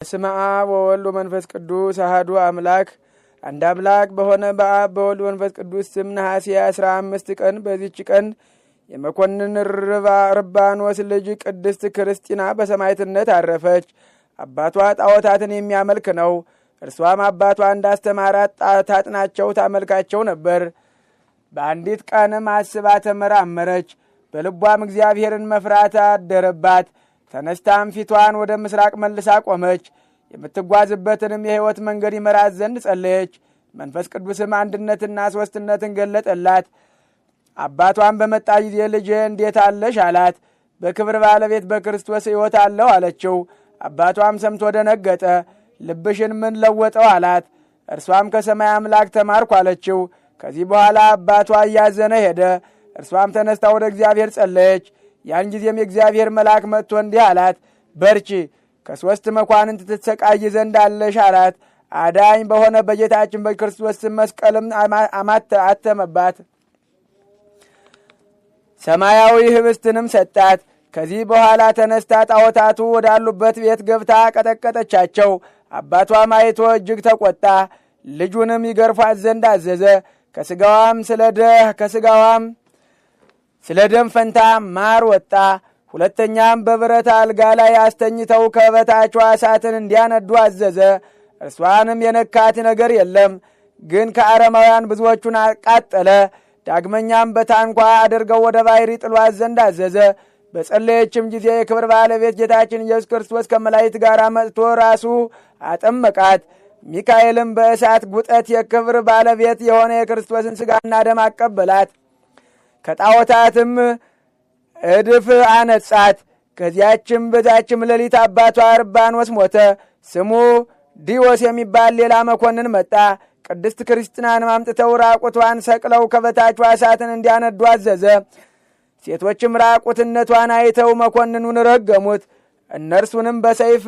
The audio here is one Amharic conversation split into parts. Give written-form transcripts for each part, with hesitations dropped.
በስመ አብ ወወልድ ወመንፈስ ቅዱስ አሐዱ አምላክ አንድ አምላክ በሆነ በአብ በወልድ ወመንፈስ ቅዱስ ስም ነሐሴ 15 ቀን በዚህች ቀን የመኮንን ርባኖስ ልጅ ቅድስት ክርስቲና በሰማዕትነት አረፈች። አባቷ ጣዖታትን የሚያመልክ ነው። እርሷም አባቷ እንዳስተማራት ታጥናቸው ታመልካቸው ነበር። በአንዲት ቀንም አስባ ተመራመረች። በልቧም እግዚአብሔርን መፍራት አደረባት። ተነስታም ፊቷን ወደ ምስራቅ መልሳ ቆመች። የምትጓዝበትንም የሕይወት መንገድ ይመራት ዘንድ ጸለየች። መንፈስ ቅዱስም አንድነትና ሦስትነትን ገለጠላት። አባቷን በመጣ ጊዜ ልጄ እንዴት አለሽ አላት። በክብር ባለቤት በክርስቶስ ሕይወት አለው አለችው። አባቷም ሰምቶ ደነገጠ። ልብሽን ምን ለወጠው አላት። እርሷም ከሰማይ አምላክ ተማርኩ አለችው። ከዚህ በኋላ አባቷ እያዘነ ሄደ። እርሷም ተነስታ ወደ እግዚአብሔር ጸለየች። ያን ጊዜም የእግዚአብሔር መልአክ መጥቶ እንዲህ አላት፣ በርቺ፣ ከሦስት መኳንንት ትሰቃይ ዘንድ አለሽ አላት። አዳኝ በሆነ በጌታችን በክርስቶስ ስም መስቀልም አተመባት። ሰማያዊ ህብስትንም ሰጣት። ከዚህ በኋላ ተነስታ ጣዖታቱ ወዳሉበት ቤት ገብታ ቀጠቀጠቻቸው። አባቷም አይቶ እጅግ ተቆጣ። ልጁንም ይገርፏት ዘንድ አዘዘ። ከስጋዋም ስለ ደም ፈንታ ማር ወጣ። ሁለተኛም በብረት አልጋ ላይ አስተኝተው ከበታቿ እሳትን እንዲያነዱ አዘዘ። እርሷንም የነካት ነገር የለም፣ ግን ከአረማውያን ብዙዎቹን አቃጠለ። ዳግመኛም በታንኳ አድርገው ወደ ባሕር ጥሏት ዘንድ አዘዘ። በጸለየችም ጊዜ የክብር ባለቤት ጌታችን ኢየሱስ ክርስቶስ ከመላእክት ጋር መጥቶ ራሱ አጠመቃት። ሚካኤልም በእሳት ጉጠት የክብር ባለቤት የሆነ የክርስቶስን ሥጋና ደም አቀበላት። ከጣዖታትም እድፍ አነጻት። ከዚያችም በዛችም ሌሊት አባቷ ርባኖስ ሞተ። ስሙ ዲዮስ የሚባል ሌላ መኮንን መጣ። ቅድስት ክርስቲናንም አምጥተው ራቁቷን ሰቅለው ከበታቿ እሳትን እንዲያነዱ አዘዘ። ሴቶችም ራቁትነቷን አይተው መኮንኑን ረገሙት። እነርሱንም በሰይፍ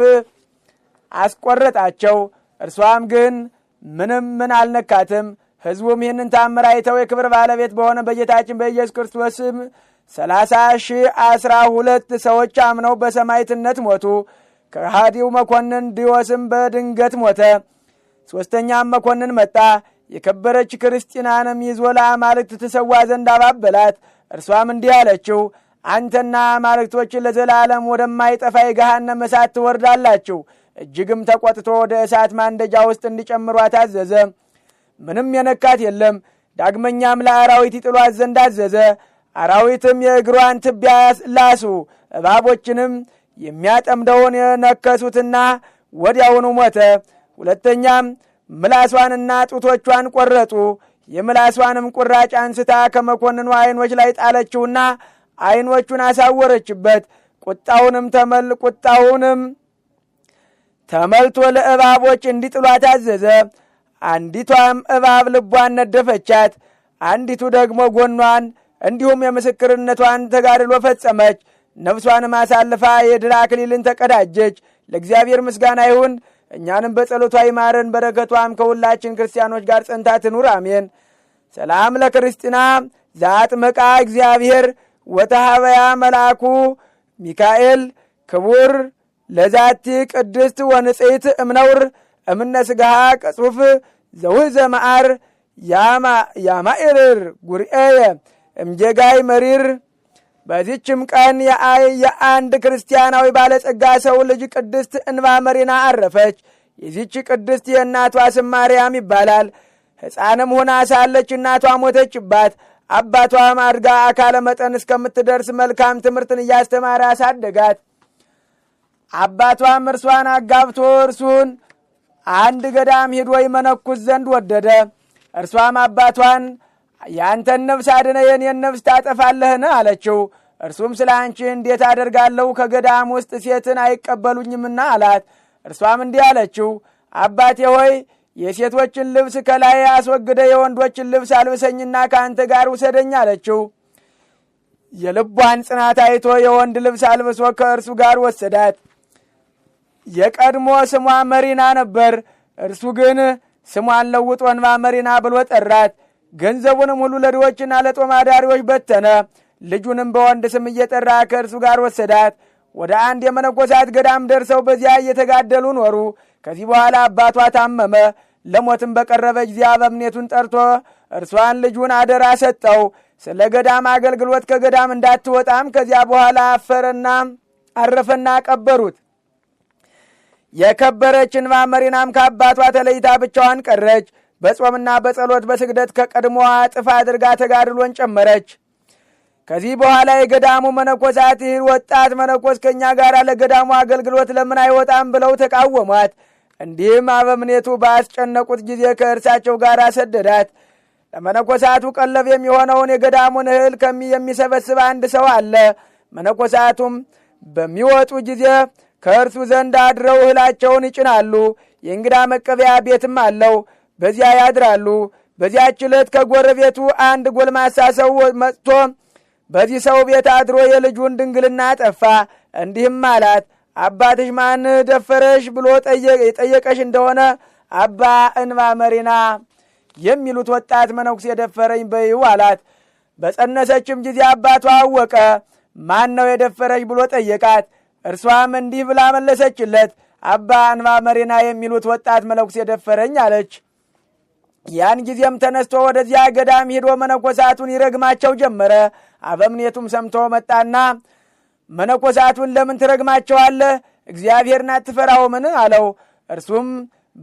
አስቆረጣቸው። እርሷም ግን ምን አልነካትም። ሕዝቡም ይህንን ታምር አይተው የክብር ባለቤት በሆነ በጌታችን በኢየሱስ ክርስቶስም 30,012 ሰዎች አምነው በሰማዕትነት ሞቱ። ከሃዲው መኮንን ዲዮስም በድንገት ሞተ። ሦስተኛም መኮንን መጣ። የከበረች ክርስቲናንም ይዞ ለአማልክት ትሰዋ ዘንድ አባበላት። እርሷም እንዲህ አለችው፣ አንተና አማልክቶች ለዘላለም ወደማይጠፋ የገሃነመ እሳት ትወርዳላችሁ። እጅግም ተቆጥቶ ወደ እሳት ማንደጃ ውስጥ እንዲጨምሯት አዘዘ። ምንም የነካት የለም። ዳግመኛም ለአራዊት ይጥሏት ዘንድ አዘዘ። አራዊትም የእግሯን ትቢያ ላሱ። እባቦችንም የሚያጠምደውን የነከሱትና ወዲያውኑ ሞተ። ሁለተኛም ምላሷንና ጡቶቿን ቆረጡ። የምላሷንም ቁራጭ አንስታ ከመኮንኑ ዓይኖች ላይ ጣለችውና ዓይኖቹን አሳወረችበት። ቁጣውንም ተመልቶ ለእባቦች እንዲጥሏት አዘዘ። አንዲቷም እባብ ልቧን ነደፈቻት፣ አንዲቱ ደግሞ ጎኗን፣ እንዲሁም የምስክርነቷን ተጋድሎ ፈጸመች። ነፍሷንም አሳልፋ የድል አክሊልን ተቀዳጀች። ለእግዚአብሔር ምስጋና ይሁን፣ እኛንም በጸሎቷ ይማረን፣ በረከቷም ከሁላችን ክርስቲያኖች ጋር ጸንታ ትኑር አሜን። ሰላም ለክርስቲና ዘአጥመቃ እግዚአብሔር ወተሃበያ መልአኩ ሚካኤል ክቡር ለዛቲ ቅድስት ወንጽሕት እምነውር እምነ ስጋሃ ቀጹፍ ዘውዘ መዓር ያማኢርር ጉርኤየ እምጀጋይ መሪር። በዚችም ቀን የአንድ ክርስቲያናዊ ባለጸጋ ሰው ልጅ ቅድስት እንባ መሪና አረፈች። የዚች ቅድስት የእናቷ ስም ማርያም ይባላል። ሕፃንም ሆና ሳለች እናቷ ሞተችባት። አባቷም አድጋ አካለ መጠን እስከምትደርስ መልካም ትምህርትን እያስተማረ አሳደጋት። አባቷም እርሷን አጋብቶ እርሱን አንድ ገዳም ሄዶ ይመነኩስ ዘንድ ወደደ። እርሷም አባቷን ያንተን ነፍስ አድነ የኔን ነፍስ ታጠፋለህን አለችው። እርሱም ስለ አንቺ እንዴት አደርጋለሁ? ከገዳም ውስጥ ሴትን አይቀበሉኝምና አላት። እርሷም እንዲህ አለችው፣ አባቴ ሆይ የሴቶችን ልብስ ከላይ አስወግደ የወንዶችን ልብስ አልብሰኝና ከአንተ ጋር ውሰደኝ አለችው። የልቧን ጽናት አይቶ የወንድ ልብስ አልብሶ ከእርሱ ጋር ወሰዳት። የቀድሞ ስሟ መሪና ነበር። እርሱ ግን ስሟን ለውጦ እንባ መሪና ብሎ ጠራት። ገንዘቡንም ሁሉ ለድሆችና ለጦም አዳሪዎች በተነ። ልጁንም በወንድ ስም እየጠራ ከእርሱ ጋር ወሰዳት። ወደ አንድ የመነኮሳት ገዳም ደርሰው በዚያ እየተጋደሉ ኖሩ። ከዚህ በኋላ አባቷ ታመመ። ለሞትም በቀረበ ጊዜ አበምኔቱን ጠርቶ እርሷን ልጁን አደራ ሰጠው። ስለ ገዳም አገልግሎት ከገዳም እንዳትወጣም። ከዚያ በኋላ አረፈና ቀበሩት። የከበረች እንባ መሪናም ከአባቷ ተለይታ ብቻዋን ቀረች። በጾምና በጸሎት በስግደት ከቀድሞዋ እጥፍ አድርጋ ተጋድሎን ጨመረች። ከዚህ በኋላ የገዳሙ መነኮሳት ይህን ወጣት መነኮስ ከእኛ ጋር ለገዳሙ አገልግሎት ለምን አይወጣም ብለው ተቃወሟት። እንዲህም አበምኔቱ ባስጨነቁት ጊዜ ከእርሳቸው ጋር ሰደዳት። ለመነኮሳቱ ቀለብ የሚሆነውን የገዳሙን እህል የሚሰበስብ አንድ ሰው አለ። መነኮሳቱም በሚወጡ ጊዜ ከእርሱ ዘንድ አድረው እህላቸውን ይጭናሉ። የእንግዳ መቀበያ ቤትም አለው፣ በዚያ ያድራሉ። በዚያች ዕለት ከጎረቤቱ አንድ ጎልማሳ ሰው መጥቶ በዚህ ሰው ቤት አድሮ የልጁን ድንግልና ጠፋ። እንዲህም አላት፣ አባትሽ ማን ደፈረሽ ብሎ የጠየቀሽ እንደሆነ አባ እንባ መሪና የሚሉት ወጣት መነኩሴ የደፈረኝ በይው አላት። በጸነሰችም ጊዜ አባቷ አወቀ። ማን ነው የደፈረሽ ብሎ ጠየቃት። እርሷም እንዲህ ብላ መለሰችለት፣ አባ እንባ መሪና የሚሉት ወጣት መነኩሴ የደፈረኝ አለች። ያን ጊዜም ተነስቶ ወደዚያ ገዳም ሄዶ መነኮሳቱን ይረግማቸው ጀመረ። አበምኔቱም ሰምቶ መጣና መነኮሳቱን ለምን ትረግማቸዋለህ? እግዚአብሔርን አትፈራውምን? አለው። እርሱም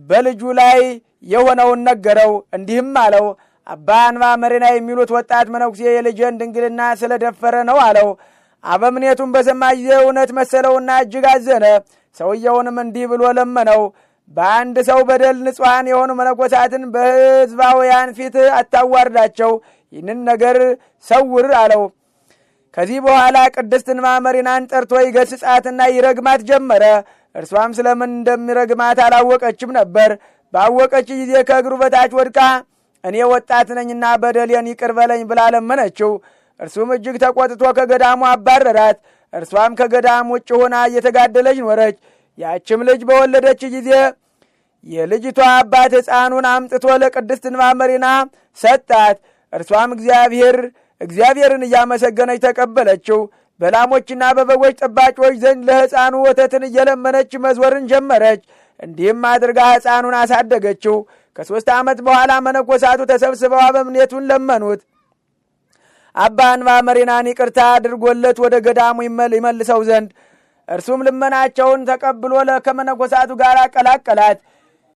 በልጁ ላይ የሆነውን ነገረው። እንዲህም አለው፣ አባ እንባ መሪና የሚሉት ወጣት መነኩሴ የልጄን ድንግልና ስለደፈረ ነው አለው። አበምኔቱም በሰማ ጊዜ እውነት መሰለውና እጅግ አዘነ። ሰውየውንም እንዲህ ብሎ ለመነው፣ በአንድ ሰው በደል ንጹሐን የሆኑ መነኮሳትን በሕዝባውያን ፊት አታዋርዳቸው፣ ይህንን ነገር ሰውር አለው። ከዚህ በኋላ ቅድስት እንባ መሪናን ጠርቶ ይገስጻትና ይረግማት ጀመረ። እርሷም ስለምን እንደሚረግማት አላወቀችም ነበር። ባወቀች ጊዜ ከእግሩ በታች ወድቃ እኔ ወጣት ነኝና በደሌን ይቅር በለኝ ብላ ለመነችው። እርሱም እጅግ ተቆጥቶ ከገዳሙ አባረራት። እርሷም ከገዳም ውጭ ሆና እየተጋደለች ኖረች። ያችም ልጅ በወለደች ጊዜ የልጅቷ አባት ሕፃኑን አምጥቶ ለቅድስት እንባ መሪና ሰጣት። እርሷም እግዚአብሔርን እያመሰገነች ተቀበለችው። በላሞችና በበጎች ጠባቂዎች ዘንድ ለሕፃኑ ወተትን እየለመነች መዝወርን ጀመረች። እንዲህም አድርጋ ሕፃኑን አሳደገችው። ከ3 ዓመት በኋላ መነኮሳቱ ተሰብስበው አበምኔቱን ለመኑት፣ አባ እንባ መሪናን ይቅርታ አድርጎለት ወደ ገዳሙ ይመልሰው ዘንድ። እርሱም ልመናቸውን ተቀብሎ ከመነኮሳቱ ጋር ቀላቀላት።